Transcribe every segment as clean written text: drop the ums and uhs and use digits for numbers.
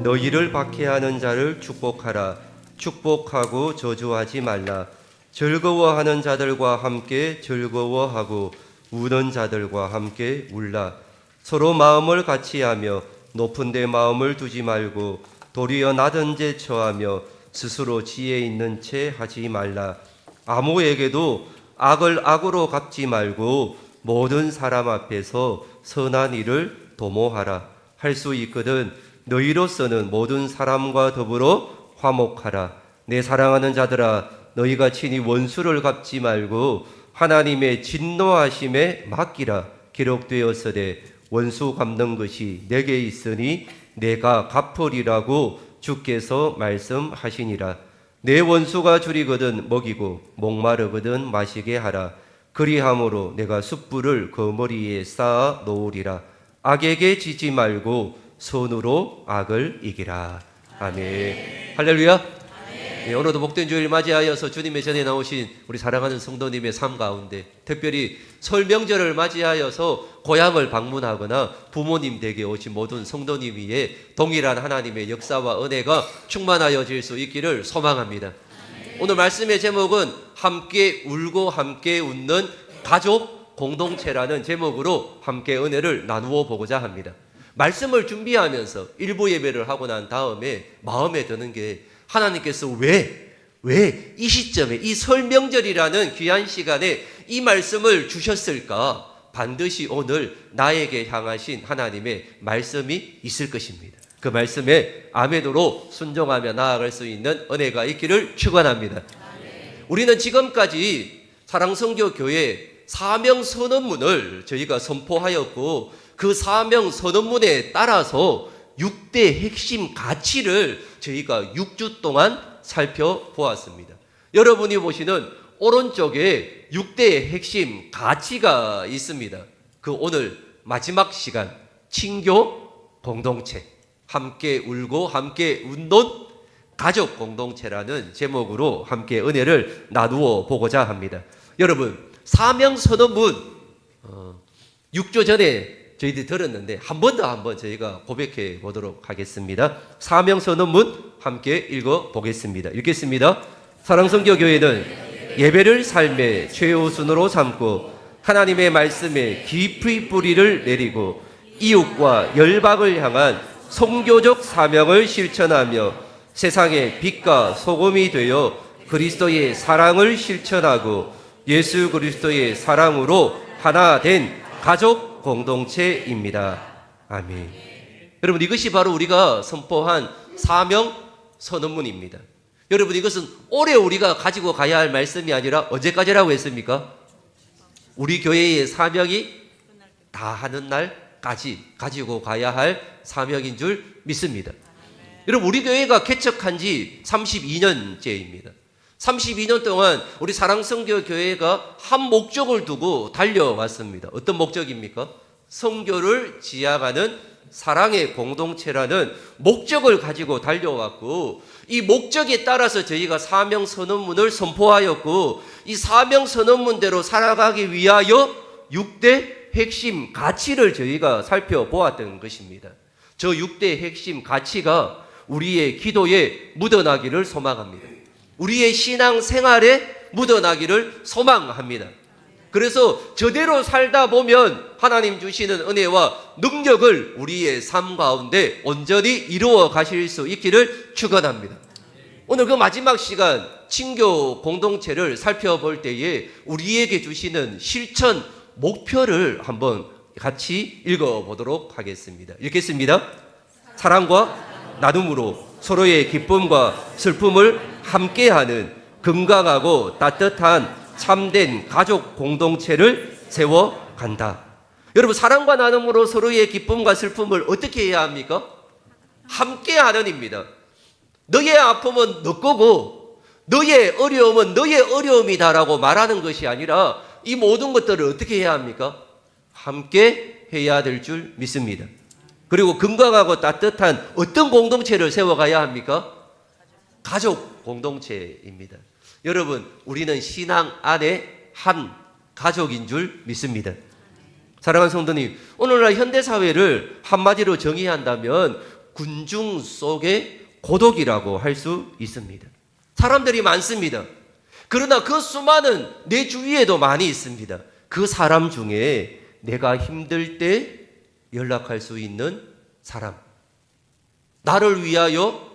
너희를 박해하는 자를 축복하라. 축복하고 저주하지 말라. 즐거워하는 자들과 함께 즐거워하고 우는 자들과 함께 울라. 서로 마음을 같이하며 높은 데 마음을 두지 말고 도리어 낮은 데 처하며 스스로 지혜 있는 채 하지 말라. 아무에게도 악을 악으로 갚지 말고 모든 사람 앞에서 선한 일을 도모하라. 할 수 있거든 너희로서는 모든 사람과 더불어 화목하라. 내 사랑하는 자들아, 너희가 친히 원수를 갚지 말고 하나님의 진노하심에 맡기라. 기록되었으되 원수 갚는 것이 내게 있으니 내가 갚으리라고 주께서 말씀하시니라. 내 원수가 줄이거든 먹이고 목마르거든 마시게 하라. 그리함으로 내가 숯불을 그 머리에 쌓아 놓으리라. 악에게 지지 말고 손으로 악을 이기라. 아멘. 할렐루야. 네, 오늘도 복된 주일 맞이하여서 주님의 전에 나오신 우리 사랑하는 성도님의 삶 가운데, 특별히 설 명절을 맞이하여서 고향을 방문하거나 부모님 댁에 오신 모든 성도님 위에 동일한 하나님의 역사와 은혜가 충만하여질 수 있기를 소망합니다. 오늘 말씀의 제목은 함께 울고 함께 웃는 가족 공동체라는 제목으로 함께 은혜를 나누어 보고자 합니다. 말씀을 준비하면서 일부 예배를 하고 난 다음에 마음에 드는 게, 하나님께서 왜 이 시점에 이 설 명절이라는 귀한 시간에 이 말씀을 주셨을까? 반드시 오늘 나에게 향하신 하나님의 말씀이 있을 것입니다. 그 말씀에 아멘으로 순종하며 나아갈 수 있는 은혜가 있기를 축원합니다. 우리는 지금까지 사랑성교교회 사명 선언문을 저희가 선포하였고, 그 사명 선언문에 따라서 6대 핵심 가치를 저희가 6주 동안 살펴보았습니다. 여러분이 보시는 오른쪽에 6대의 핵심 가치가 있습니다. 그 오늘 마지막 시간, 친교 공동체, 함께 울고 함께 웃는 가족 공동체라는 제목으로 함께 은혜를 나누어 보고자 합니다. 여러분, 사명 선언문 6주 전에 저희들이 들었는데 한 번 더 저희가 고백해 보도록 하겠습니다. 사명 선언문 함께 읽어 보겠습니다. 읽겠습니다. 사랑성교교회는 예배를 삶의 최우선으로 삼고 하나님의 말씀에 깊이 뿌리를 내리고 이웃과 열방을 향한 선교적 사명을 실천하며 세상의 빛과 소금이 되어 그리스도의 사랑을 실천하고 예수 그리스도의 사랑으로 하나 된 가족 공동체입니다. 아멘. 여러분, 이것이 바로 우리가 선포한 사명 선언문입니다. 여러분, 이것은 올해 우리가 가지고 가야 할 말씀이 아니라 언제까지라고 했습니까? 우리 교회의 사명이 다 하는 날까지 가지고 가야 할 사명인 줄 믿습니다. 여러분, 우리 교회가 개척한 지 32년째입니다. 32년 동안 우리 사랑성교교회가 한 목적을 두고 달려왔습니다. 어떤 목적입니까? 성교를 지향하는 사랑의 공동체라는 목적을 가지고 달려왔고, 이 목적에 따라서 저희가 사명선언문을 선포하였고, 이 사명선언문대로 살아가기 위하여 6대 핵심 가치를 저희가 살펴보았던 것입니다. 저 6대 핵심 가치가 우리의 기도에 묻어나기를 소망합니다. 우리의 신앙 생활에 묻어나기를 소망합니다. 그래서 저대로 살다 보면 하나님 주시는 은혜와 능력을 우리의 삶 가운데 온전히 이루어 가실 수 있기를 축원합니다. 오늘 그 마지막 시간 친교 공동체를 살펴볼 때에 우리에게 주시는 실천 목표를 한번 같이 읽어보도록 하겠습니다. 읽겠습니다. 사랑과 나눔으로 서로의 기쁨과 슬픔을 함께하는 건강하고 따뜻한 참된 가족 공동체를 세워간다. 여러분, 사랑과 나눔으로 서로의 기쁨과 슬픔을 어떻게 해야 합니까? 함께하는입니다. 너의 아픔은 너 거고 너의 어려움은 너의 어려움이다라고 말하는 것이 아니라 이 모든 것들을 어떻게 해야 합니까? 함께 해야 될 줄 믿습니다. 그리고 건강하고 따뜻한 어떤 공동체를 세워가야 합니까? 가족 공동체입니다. 여러분, 우리는 신앙 안에 한 가족인 줄 믿습니다. 사랑하는 성도님, 오늘날 현대사회를 한마디로 정의한다면 군중 속의 고독이라고 할 수 있습니다. 사람들이 많습니다. 그러나 그 수많은 내 주위에도 많이 있습니다. 그 사람 중에 내가 힘들 때 연락할 수 있는 사람, 나를 위하여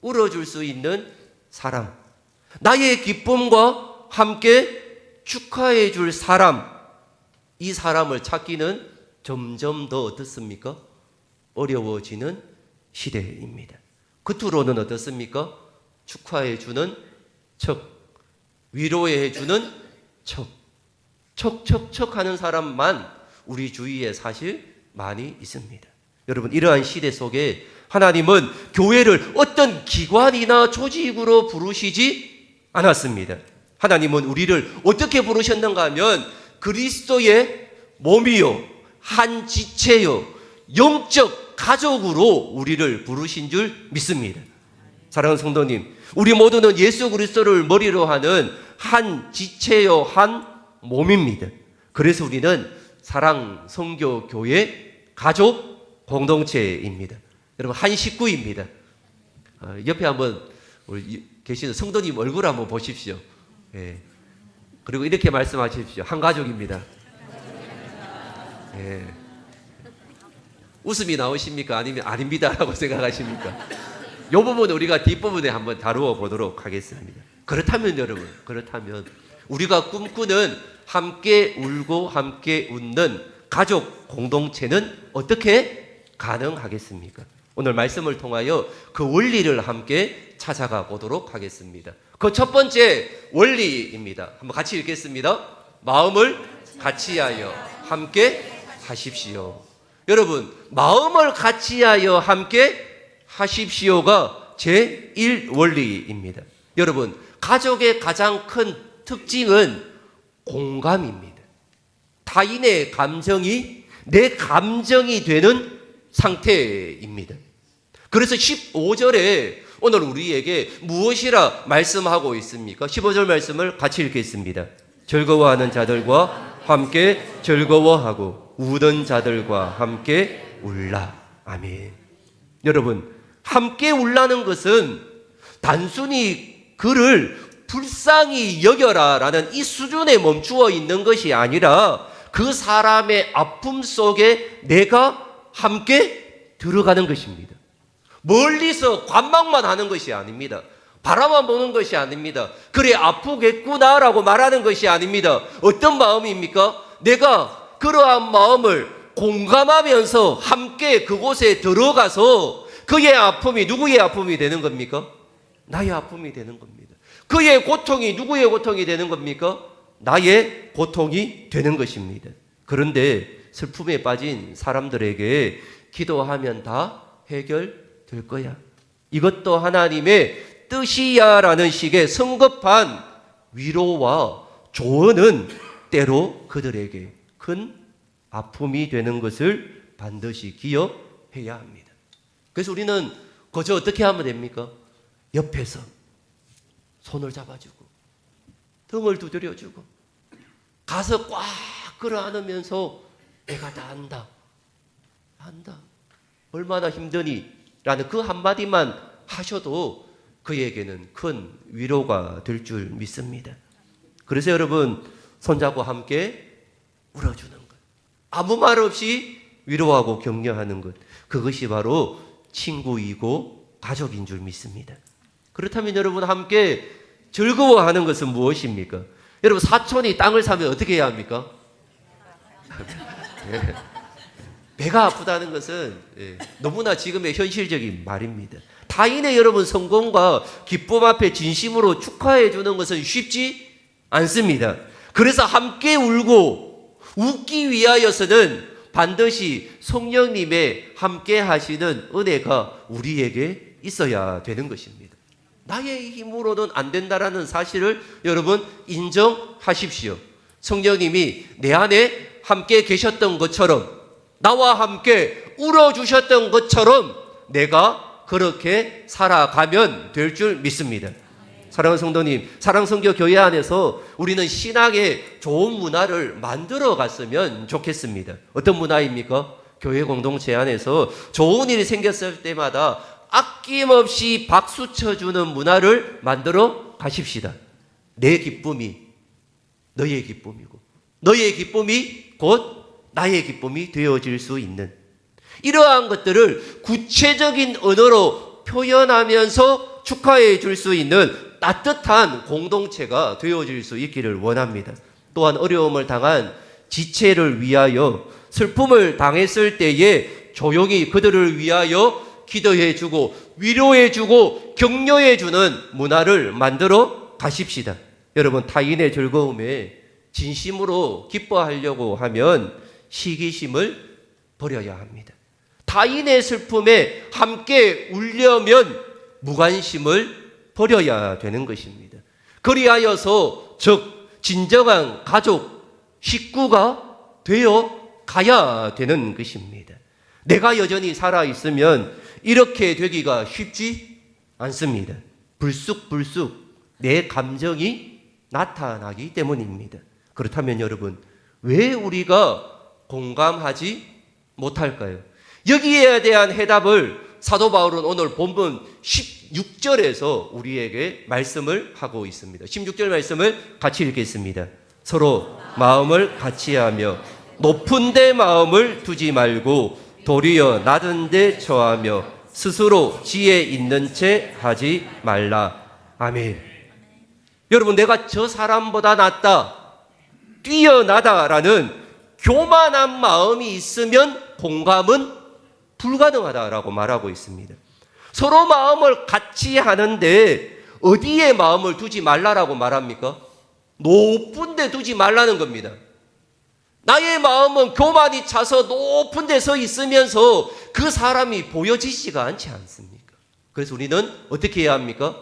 울어줄 수 있는 사람, 나의 기쁨과 함께 축하해 줄 사람, 이 사람을 찾기는 점점 더 어떻습니까? 어려워지는 시대입니다. 겉으로는 어떻습니까? 축하해 주는 척, 위로해 주는 척, 척 하는 사람만 우리 주위에 사실 많이 있습니다. 여러분, 이러한 시대 속에 하나님은 교회를 어떤 기관이나 조직으로 부르시지 않았습니다. 하나님은 우리를 어떻게 부르셨는가 하면 그리스도의 몸이요, 한 지체요, 영적 가족으로 우리를 부르신 줄 믿습니다. 사랑하는 성도님, 우리 모두는 예수 그리스도를 머리로 하는 한 지체요, 한 몸입니다. 그래서 우리는 사랑 선교 교회 가족 공동체입니다. 여러분, 한 식구입니다. 옆에 한번 우리 계시는 성도님 얼굴 한번 보십시오. 예. 그리고 이렇게 말씀하십시오. 한 가족입니다. 예. 웃음이 나오십니까? 아니면 아닙니다라고 생각하십니까? 이 부분은 우리가 뒷부분에 한번 다루어 보도록 하겠습니다. 그렇다면 여러분, 그렇다면 우리가 꿈꾸는 함께 울고 함께 웃는 가족 공동체는 어떻게 가능하겠습니까? 오늘 말씀을 통하여 그 원리를 함께 찾아가 보도록 하겠습니다. 그 첫 번째 원리입니다. 한번 같이 읽겠습니다. 마음을 같이하여 함께 하십시오. 여러분, 마음을 같이하여 함께 하십시오가 제1원리입니다. 여러분, 가족의 가장 큰 특징은 공감입니다. 타인의 감정이 내 감정이 되는 상태입니다. 그래서 15절에 오늘 우리에게 무엇이라 말씀하고 있습니까? 15절 말씀을 같이 읽겠습니다. 즐거워하는 자들과 함께 즐거워하고 우는 자들과 함께 울라. 아멘. 여러분, 함께 울라는 것은 단순히 그를 불쌍히 여겨라 라는 이 수준에 멈추어 있는 것이 아니라 그 사람의 아픔 속에 내가 함께 들어가는 것입니다. 멀리서 관망만 하는 것이 아닙니다. 바라만 보는 것이 아닙니다. 그래, 아프겠구나라고 말하는 것이 아닙니다. 어떤 마음입니까? 내가 그러한 마음을 공감하면서 함께 그곳에 들어가서 그의 아픔이 누구의 아픔이 되는 겁니까? 나의 아픔이 되는 겁니다. 그의 고통이 누구의 고통이 되는 겁니까? 나의 고통이 되는 것입니다. 그런데 슬픔에 빠진 사람들에게 기도하면 다 해결될 거야, 이것도 하나님의 뜻이야 라는 식의 성급한 위로와 조언은 때로 그들에게 큰 아픔이 되는 것을 반드시 기억해야 합니다. 그래서 우리는 그저 어떻게 하면 됩니까? 옆에서 손을 잡아주고 등을 두드려주고 가서 꽉 끌어안으면서 내가 다 안다, 안다, 얼마나 힘드니 라는 그 한마디만 하셔도 그에게는 큰 위로가 될 줄 믿습니다. 그래서 여러분, 손잡고 함께 울어주는 것, 아무 말 없이 위로하고 격려하는 것, 그것이 바로 친구이고 가족인 줄 믿습니다. 그렇다면 여러분, 함께 즐거워하는 것은 무엇입니까? 여러분, 사촌이 땅을 사면 어떻게 해야 합니까? 배가 아프다는 것은 너무나 지금의 현실적인 말입니다. 타인의 여러분 성공과 기쁨 앞에 진심으로 축하해 주는 것은 쉽지 않습니다. 그래서 함께 울고 웃기 위하여서는 반드시 성령님의 함께 하시는 은혜가 우리에게 있어야 되는 것입니다. 나의 힘으로는 안 된다라는 사실을 여러분 인정하십시오. 성령님이 내 안에 함께 계셨던 것처럼, 나와 함께 울어주셨던 것처럼 내가 그렇게 살아가면 될 줄 믿습니다. 사랑하는 성도님, 사랑선교 교회 안에서 우리는 신앙의 좋은 문화를 만들어 갔으면 좋겠습니다. 어떤 문화입니까? 교회 공동체 안에서 좋은 일이 생겼을 때마다 아낌없이 박수 쳐주는 문화를 만들어 가십시다. 내 기쁨이 너의 기쁨이고 너의 기쁨이 곧 나의 기쁨이 되어질 수 있는 이러한 것들을 구체적인 언어로 표현하면서 축하해 줄 수 있는 따뜻한 공동체가 되어질 수 있기를 원합니다. 또한 어려움을 당한 지체를 위하여 슬픔을 당했을 때에 조용히 그들을 위하여 기도해 주고 위로해 주고 격려해 주는 문화를 만들어 가십시다. 여러분, 타인의 즐거움에 진심으로 기뻐하려고 하면 시기심을 버려야 합니다. 타인의 슬픔에 함께 울려면 무관심을 버려야 되는 것입니다. 그리하여서 즉 진정한 가족, 식구가 되어 가야 되는 것입니다. 내가 여전히 살아있으면 이렇게 되기가 쉽지 않습니다. 불쑥불쑥 내 감정이 나타나기 때문입니다. 그렇다면 여러분, 왜 우리가 공감하지 못할까요? 여기에 대한 해답을 사도 바울은 오늘 본문 16절에서 우리에게 말씀을 하고 있습니다. 16절 말씀을 같이 읽겠습니다. 서로 마음을 같이 하며 높은 데 마음을 두지 말고 도리어 낮은 데 처하며 스스로 지혜 있는 채 하지 말라. 아멘. 여러분, 내가 저 사람보다 낫다, 뛰어나다라는 교만한 마음이 있으면 공감은 불가능하다라고 말하고 있습니다. 서로 마음을 같이 하는데 어디에 마음을 두지 말라라고 말합니까? 높은 데 두지 말라는 겁니다. 나의 마음은 교만이 차서 높은 데 서 있으면서 그 사람이 보여지지가 않지 않습니까? 그래서 우리는 어떻게 해야 합니까?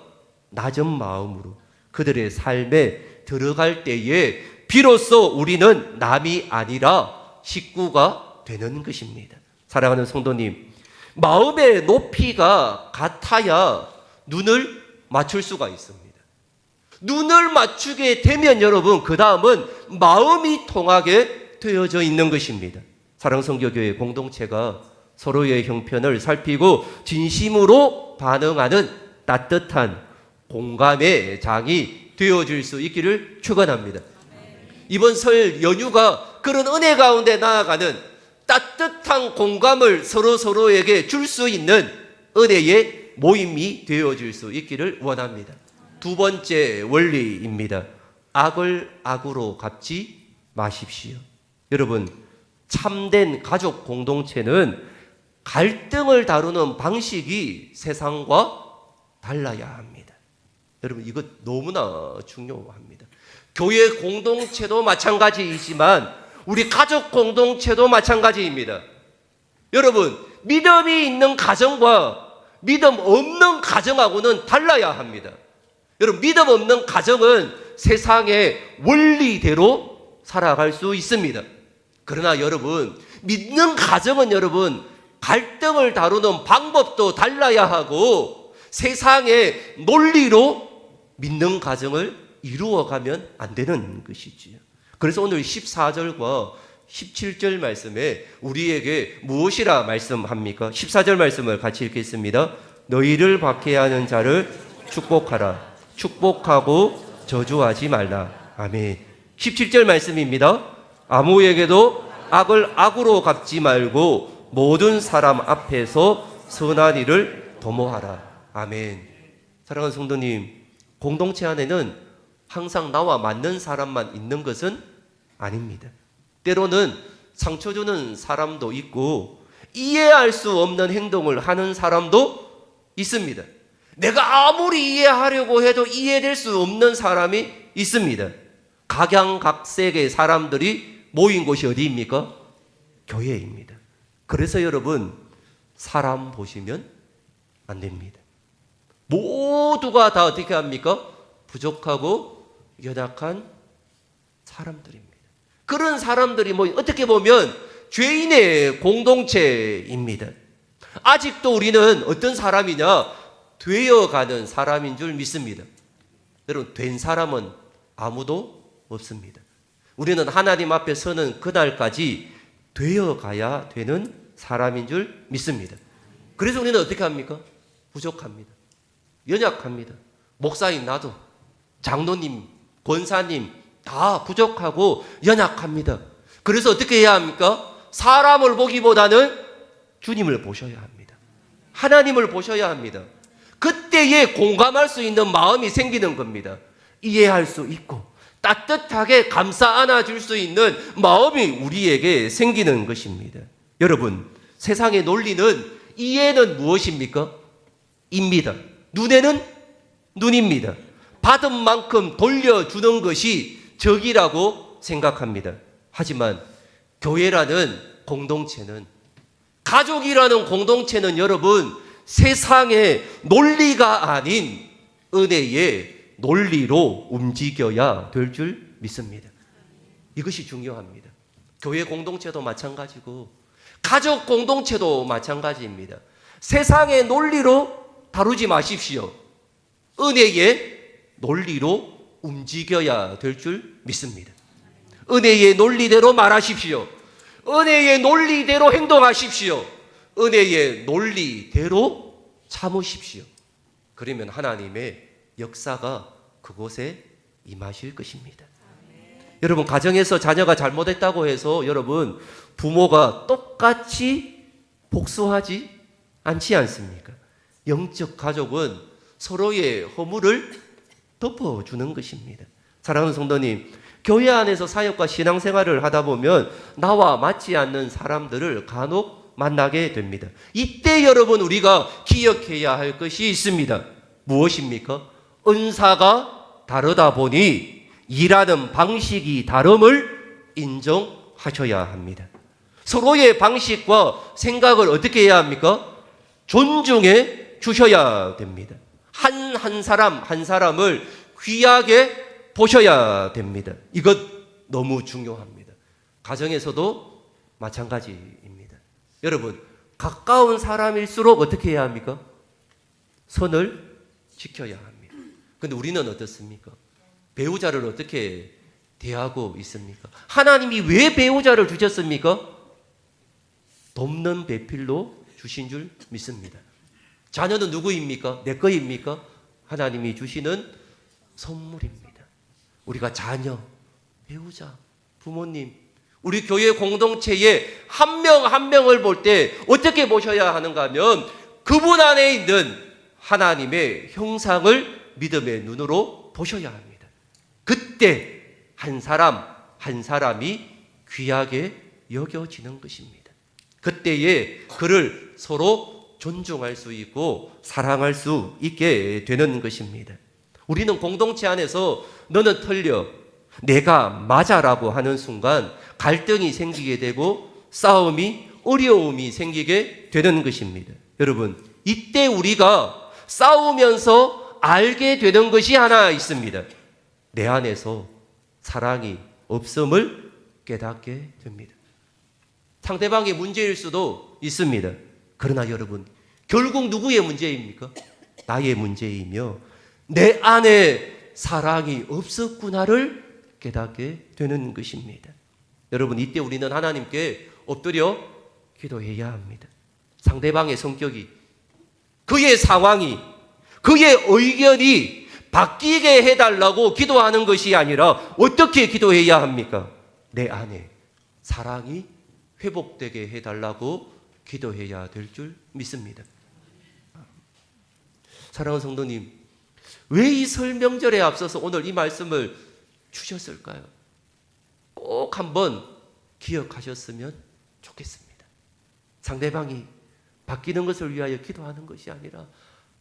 낮은 마음으로 그들의 삶에 들어갈 때에 비로소 우리는 남이 아니라 식구가 되는 것입니다. 사랑하는 성도님, 마음의 높이가 같아야 눈을 맞출 수가 있습니다. 눈을 맞추게 되면 여러분, 그 다음은 마음이 통하게 되어져 있는 것입니다. 사랑성교교회 공동체가 서로의 형편을 살피고 진심으로 반응하는 따뜻한 공감의 장이 되어질 수 있기를 축원합니다. 이번 설 연휴가 그런 은혜 가운데 나아가는 따뜻한 공감을 서로에게 줄 수 있는 은혜의 모임이 되어질 수 있기를 원합니다. 두 번째 원리입니다. 악을 악으로 갚지 마십시오. 여러분, 참된 가족 공동체는 갈등을 다루는 방식이 세상과 달라야 합니다. 여러분, 이거 너무나 중요합니다. 교회 공동체도 마찬가지이지만 우리 가족 공동체도 마찬가지입니다. 여러분, 믿음이 있는 가정과 믿음 없는 가정하고는 달라야 합니다. 여러분, 믿음 없는 가정은 세상의 원리대로 살아갈 수 있습니다. 그러나 여러분, 믿는 가정은 여러분, 갈등을 다루는 방법도 달라야 하고 세상의 논리로 믿는 가정을 이루어가면 안 되는 것이지요. 그래서 오늘 14절과 17절 말씀에 우리에게 무엇이라 말씀합니까? 14절 말씀을 같이 읽겠습니다. 너희를 박해하는 자를 축복하라. 축복하고 저주하지 말라. 아멘. 17절 말씀입니다. 아무에게도 악을 악으로 갚지 말고 모든 사람 앞에서 선한 일을 도모하라. 아멘. 사랑하는 성도님, 공동체 안에는 항상 나와 맞는 사람만 있는 것은 아닙니다. 때로는 상처 주는 사람도 있고 이해할 수 없는 행동을 하는 사람도 있습니다. 내가 아무리 이해하려고 해도 이해될 수 없는 사람이 있습니다. 각양각색의 사람들이 모인 곳이 어디입니까? 교회입니다. 그래서 여러분, 사람 보시면 안 됩니다. 모두가 다 어떻게 합니까? 부족하고 연약한 사람들입니다. 그런 사람들이 어떻게 보면 죄인의 공동체입니다. 아직도 우리는 어떤 사람이냐? 되어가는 사람인 줄 믿습니다. 여러분, 된 사람은 아무도 없습니다. 우리는 하나님 앞에 서는 그날까지 되어가야 되는 사람인 줄 믿습니다. 그래서 우리는 어떻게 합니까? 부족합니다. 연약합니다. 목사인 나도, 장로님, 권사님 다 부족하고 연약합니다. 그래서 어떻게 해야 합니까? 사람을 보기보다는 주님을 보셔야 합니다. 하나님을 보셔야 합니다. 그때에 공감할 수 있는 마음이 생기는 겁니다. 이해할 수 있고 따뜻하게 감싸 안아줄 수 있는 마음이 우리에게 생기는 것입니다. 여러분, 세상의 논리는 이해는 무엇입니까? 입니다. 눈에는 눈입니다. 받은 만큼 돌려주는 것이 적이라고 생각합니다. 하지만 교회라는 공동체는, 가족이라는 공동체는 여러분, 세상의 논리가 아닌 은혜의 논리로 움직여야 될 줄 믿습니다. 이것이 중요합니다. 교회 공동체도 마찬가지고 가족 공동체도 마찬가지입니다. 세상의 논리로 다루지 마십시오. 은혜의 논리로 움직여야 될 줄 믿습니다. 은혜의 논리대로 말하십시오. 은혜의 논리대로 행동하십시오. 은혜의 논리대로 참으십시오. 그러면 하나님의 역사가 그곳에 임하실 것입니다. 여러분, 가정에서 자녀가 잘못했다고 해서 여러분, 부모가 똑같이 복수하지 않지 않습니까? 영적 가족은 서로의 허물을 덮어주는 것입니다. 사랑하는 성도님, 교회 안에서 사역과 신앙생활을 하다 보면 나와 맞지 않는 사람들을 간혹 만나게 됩니다. 이때 여러분, 우리가 기억해야 할 것이 있습니다. 무엇입니까? 은사가 다르다 보니 일하는 방식이 다름을 인정하셔야 합니다. 서로의 방식과 생각을 어떻게 해야 합니까? 존중해 주셔야 됩니다. 한 사람 한 사람을 귀하게 보셔야 됩니다. 이것 너무 중요합니다. 가정에서도 마찬가지입니다. 여러분, 가까운 사람일수록 어떻게 해야 합니까? 선을 지켜야 합니다. 그런데 우리는 어떻습니까? 배우자를 어떻게 대하고 있습니까? 하나님이 왜 배우자를 주셨습니까? 돕는 배필로 주신 줄 믿습니다. 자녀는 누구입니까? 내 거입니까? 하나님이 주시는 선물입니다. 우리가 자녀, 배우자, 부모님, 우리 교회 공동체에 한 명 한 명을 볼 때 어떻게 보셔야 하는가 하면 그분 안에 있는 하나님의 형상을 믿음의 눈으로 보셔야 합니다. 그때 한 사람 한 사람이 귀하게 여겨지는 것입니다. 그때에 그를 서로 존중할 수 있고 사랑할 수 있게 되는 것입니다. 우리는 공동체 안에서 너는 틀려, 내가 맞아라고 하는 순간 갈등이 생기게 되고 싸움이, 어려움이 생기게 되는 것입니다. 여러분, 이때 우리가 싸우면서 알게 되는 것이 하나 있습니다. 내 안에서 사랑이 없음을 깨닫게 됩니다. 상대방의 문제일 수도 있습니다. 그러나 여러분, 결국 누구의 문제입니까? 나의 문제이며 내 안에 사랑이 없었구나를 깨닫게 되는 것입니다. 여러분, 이때 우리는 하나님께 엎드려 기도해야 합니다. 상대방의 성격이, 그의 상황이, 그의 의견이 바뀌게 해달라고 기도하는 것이 아니라 어떻게 기도해야 합니까? 내 안에 사랑이 회복되게 해달라고 기도해야 될 줄 믿습니다. 사랑하는 성도님, 왜 이 설명절에 앞서서 오늘 이 말씀을 주셨을까요? 꼭 한번 기억하셨으면 좋겠습니다. 상대방이 바뀌는 것을 위하여 기도하는 것이 아니라,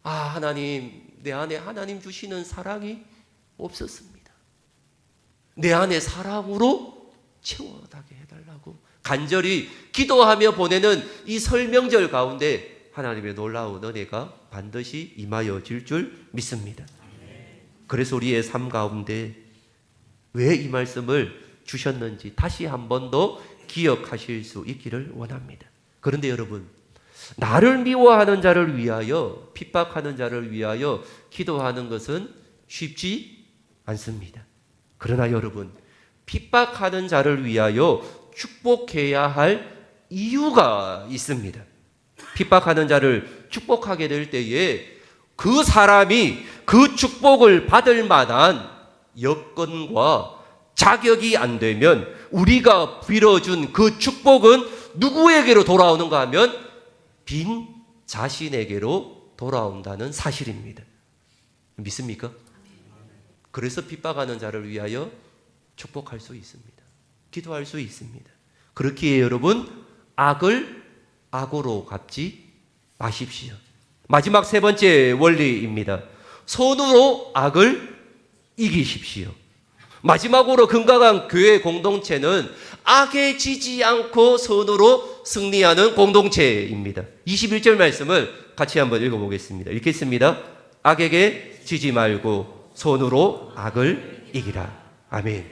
하나님, 내 안에 하나님 주시는 사랑이 없었습니다. 내 안에 사랑으로 채워나게 해달라고 간절히 기도하며 보내는 이 설명절 가운데 하나님의 놀라운 은혜가 반드시 임하여질 줄 믿습니다. 그래서 우리의 삶 가운데 왜 이 말씀을 주셨는지 다시 한 번 더 기억하실 수 있기를 원합니다. 그런데 여러분, 나를 미워하는 자를 위하여, 핍박하는 자를 위하여 기도하는 것은 쉽지 않습니다. 그러나 여러분, 핍박하는 자를 위하여 축복해야 할 이유가 있습니다. 핍박하는 자를 축복하게 될 때에 그 사람이 그 축복을 받을 만한 여건과 자격이 안 되면 우리가 빌어준 그 축복은 누구에게로 돌아오는가 하면 빈 자신에게로 돌아온다는 사실입니다. 믿습니까? 그래서 핍박하는 자를 위하여 축복할 수 있습니다. 기도할 수 있습니다. 그렇기에 여러분, 악을 악으로 갚지 마십시오. 마지막 세 번째 원리입니다. 선으로 악을 이기십시오. 마지막으로 건강한 교회 공동체는 악에 지지 않고 선으로 승리하는 공동체입니다. 21절 말씀을 같이 한번 읽어보겠습니다. 읽겠습니다. 악에게 지지 말고 선으로 악을 이기라. 아멘.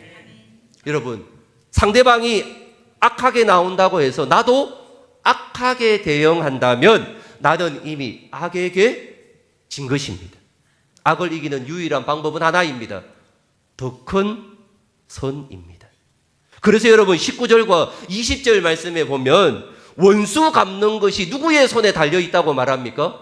여러분, 상대방이 악하게 나온다고 해서 나도 악하게 대응한다면 나는 이미 악에게 진 것입니다. 악을 이기는 유일한 방법은 하나입니다. 더 큰 선입니다. 그래서 여러분 19절과 20절 말씀에 보면 원수 갚는 것이 누구의 손에 달려있다고 말합니까?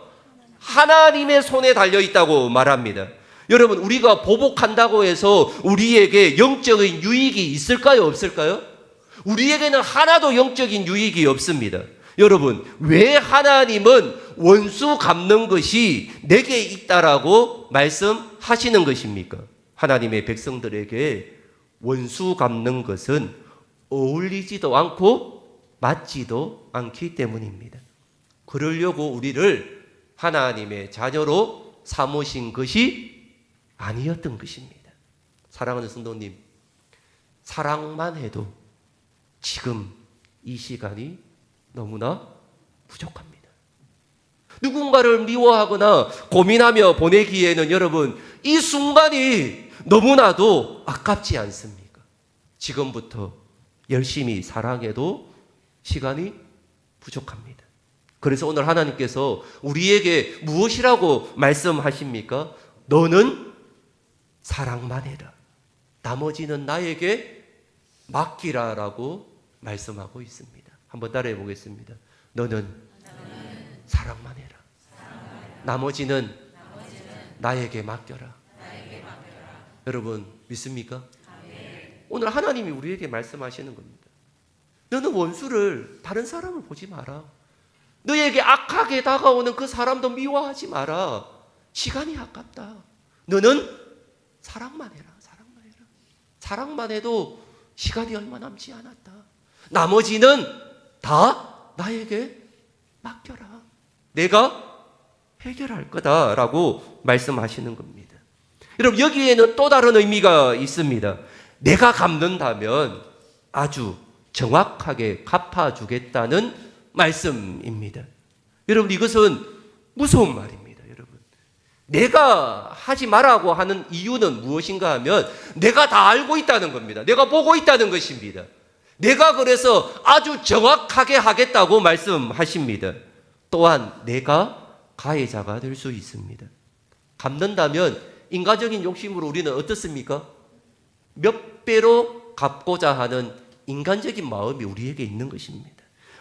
하나님의 손에 달려있다고 말합니다. 여러분, 우리가 보복한다고 해서 우리에게 영적인 유익이 있을까요? 없을까요? 우리에게는 하나도 영적인 유익이 없습니다. 여러분, 왜 하나님은 원수 갚는 것이 내게 있다라고 말씀하시는 것입니까? 하나님의 백성들에게 원수 갚는 것은 어울리지도 않고 맞지도 않기 때문입니다. 그러려고 우리를 하나님의 자녀로 삼으신 것이 아니었던 것입니다. 사랑하는 성도님, 사랑만 해도 지금 이 시간이 너무나 부족합니다. 누군가를 미워하거나 고민하며 보내기에는 여러분, 이 순간이 너무나도 아깝지 않습니까? 지금부터 열심히 사랑해도 시간이 부족합니다. 그래서 오늘 하나님께서 우리에게 무엇이라고 말씀하십니까? 너는 사랑만 해라. 나머지는 나에게 맡기라라고 말씀하고 있습니다. 한번 따라해 보겠습니다. 너는 사랑만 해라. 나머지는 나에게 맡겨라. 여러분, 믿습니까? 오늘 하나님이 우리에게 말씀하시는 겁니다. 너는 원수를, 다른 사람을 보지 마라. 너에게 악하게 다가오는 그 사람도 미워하지 마라. 시간이 아깝다. 너는 사랑만 해라. 사랑만 해라. 사랑만 해도 시간이 얼마 남지 않았다. 나머지는 다 나에게 맡겨라. 내가 해결할 거다라고 말씀하시는 겁니다. 여러분, 여기에는 또 다른 의미가 있습니다. 내가 갚는다면 아주 정확하게 갚아주겠다는 말씀입니다. 여러분, 이것은 무서운 말입니다. 여러분, 내가 하지 말라고 하는 이유는 무엇인가 하면 내가 다 알고 있다는 겁니다. 내가 보고 있다는 것입니다. 내가 그래서 아주 정확하게 하겠다고 말씀하십니다. 또한 내가 가해자가 될 수 있습니다. 갚는다면 인간적인 욕심으로 우리는 어떻습니까? 몇 배로 갚고자 하는 인간적인 마음이 우리에게 있는 것입니다.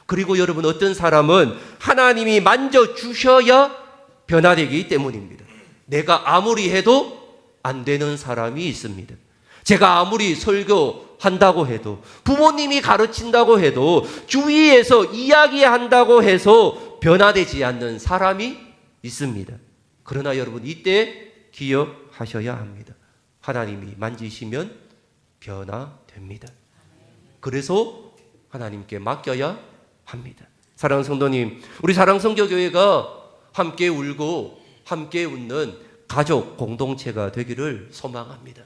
그리고 여러분, 어떤 사람은 하나님이 만져주셔야 변화되기 때문입니다. 내가 아무리 해도 안 되는 사람이 있습니다. 제가 아무리 설교한다고 해도, 부모님이 가르친다고 해도, 주위에서 이야기한다고 해서 변화되지 않는 사람이 있습니다. 그러나 여러분, 이때 기억하셔야 합니다. 하나님이 만지시면 변화됩니다. 그래서 하나님께 맡겨야 합니다. 사랑하는 성도님, 우리 사랑성교교회가 함께 울고 함께 웃는 가족 공동체가 되기를 소망합니다.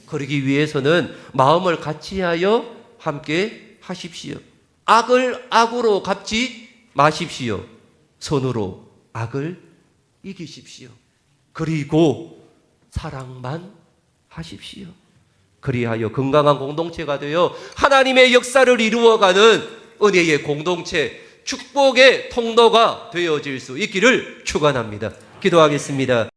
그러기 위해서는 마음을 같이하여 함께 하십시오. 악을 악으로 갚지 마십시오. 선으로 악을 이기십시오. 그리고 사랑만 하십시오. 그리하여 건강한 공동체가 되어 하나님의 역사를 이루어가는 은혜의 공동체, 축복의 통로가 되어질 수 있기를 축원합니다. 기도하겠습니다.